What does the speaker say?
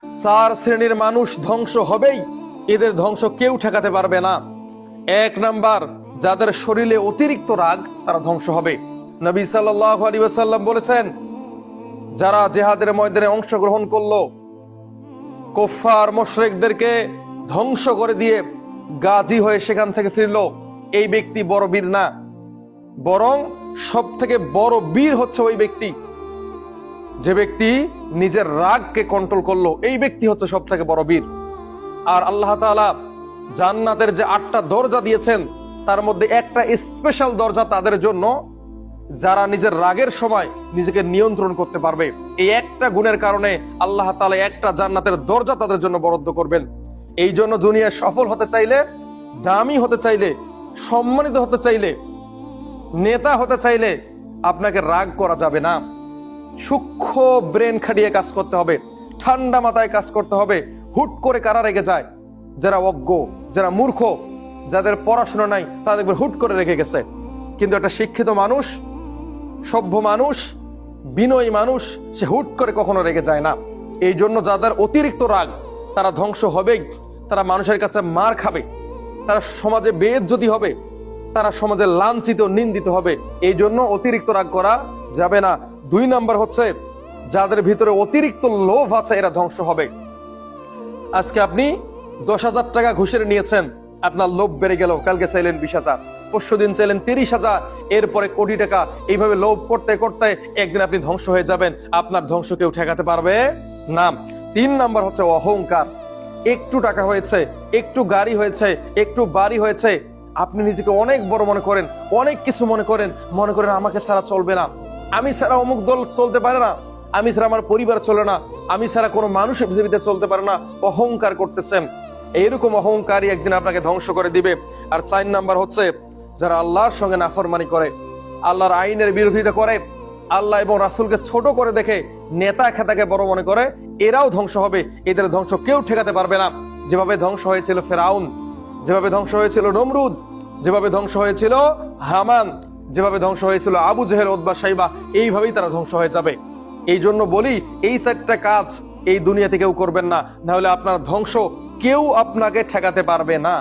চার শ্রেণীর মানুষ ধ্বংস হবেই, এদের ধ্বংস কেউ ঠেকাতে পারবে না। এক নাম্বার, যাদের শরীরে অতিরিক্ত রাগ, তারা ধ্বংস হবে। নবী সাল্লাল্লাহু আলাইহি ওয়াসাল্লাম বলেছেন, যারা জিহাদের ময়দানে অংশগ্রহণ করলো, কুফফার মুশরিকদেরকে ধ্বংস করে দিয়ে গাজী হয়ে সেখান থেকে ফিরলো, এই ব্যক্তি বড় বীর না, বরং সব থেকে বড় বীর হচ্ছে ওই ব্যক্তি যে ব্যক্তি নিজের রাগকে কন্ট্রোল করলো, এই ব্যক্তি হচ্ছে সব থেকে বড় বীর। আর আল্লাহ তাআলা জান্নাতের যে 8টা দরজা দিয়েছেন, তার মধ্যে একটা স্পেশাল দরজা তাদের জন্য, যারা নিজের রাগের সময় নিজেকে নিয়ন্ত্রণ করতে পারবে। এই একটা গুণের কারণে আল্লাহ তাআলা একটা জান্নাতের দরজা তাদের জন্য বরাদ্দ করবেন। এই জন্য দুনিয়ায় সফল হতে চাইলে, দামি হতে চাইলে, সম্মানিত হতে চাইলে, নেতা হতে চাইলে আপনাকে রাগ করা যাবে না। সূক্ষ্ম ব্রেন খাটিয়ে কাজ করতে হবে, ঠান্ডা মাথায় কাজ করতে হবে। হুট করে কারা রেগে যায়? যারা অজ্ঞ, যারা মূর্খ, যাদের পড়াশোনা নাই, তারা দেখবে হুট করে রেগে গেছে। কিন্তু একটা শিক্ষিত মানুষ, সভ্য মানুষ, বিনয়ী মানুষ, সে হুট করে কখনো রেগে যায় না। এই জন্য যাদের অতিরিক্ত রাগ, তারা ধ্বংস হবেই, তারা মানুষের কাছে মার খাবে, তারা সমাজে বেইজ্জতি হবে, তারা সমাজে লাঞ্ছিত, নিন্দিত হবে। এই জন্য অতিরিক্ত রাগ করা যাবে না। 2 নাম্বার হচ্ছে, যাদের ভিতরে অতিরিক্ত লোভ আছে, এরা ধ্বংস হবে। আজকে আপনি 10,000 টাকা ঘুষের নিয়েছেন, আপনার লোভ বেড়ে গেল, কালকে চাইলেন 20,000, পরশুদিন চাইলেন 30,000, এরপরে কোটি টাকা। এইভাবে লোভ করতে করতে একদিন আপনি ধ্বংস হয়ে যাবেন। আপনার ধ্বংস কেউ ঠেকাতে পারবে না। 3 নাম্বার হচ্ছে অহংকার। একটু টাকা হয়েছে, একটু গাড়ি হয়েছে, একটু বাড়ি হয়েছে, আপনি নিজেকে অনেক বড় মনে করেন, অনেক কিছু মনে করেন আমাকে ছাড়া চলবে না, আমি ছাড়া অমুক দল চলতে পারে না, আমি ছাড়া আমার পরিবার চলে না, আমি ছাড়া কোনো মানুষ পৃথিবীতে চলতে পারে না। অহংকার করতেছেন, এইরকম অহংকারই একদিন আপনাকে ধ্বংস করে দিবে। আর 4 নাম্বার হচ্ছে, যারা আল্লাহর সঙ্গে নাফরমানি করে, আল্লাহর আইনের বিরোধিতা করে, আল্লাহ এবং রাসূলকে ছোট করে দেখে নেতা খেতাকে বড় মনে করে, এরাও ধ্বংস হবে। এদের ধ্বংস কেউ ঠেকাতে পারবে না। যেভাবে ধ্বংস হয়েছিল ফেরাউন, যেভাবে ধ্বংস হয়েছিল নমরুদ, যেভাবে ধ্বংস হয়েছিল হামান, যেভাবে ধ্বংস হয়েছিল আবু জেহেল, উতবা, শাইবা, এইভাবেই তারা ধ্বংস হয়ে যাবে। এই জন্য বলি, এই 4টা কাজ এই দুনিয়াতে কেউ করবেন না, না হলে আপনার ধ্বংস কেউ আপনাকে ঠেকাতে পারবে না।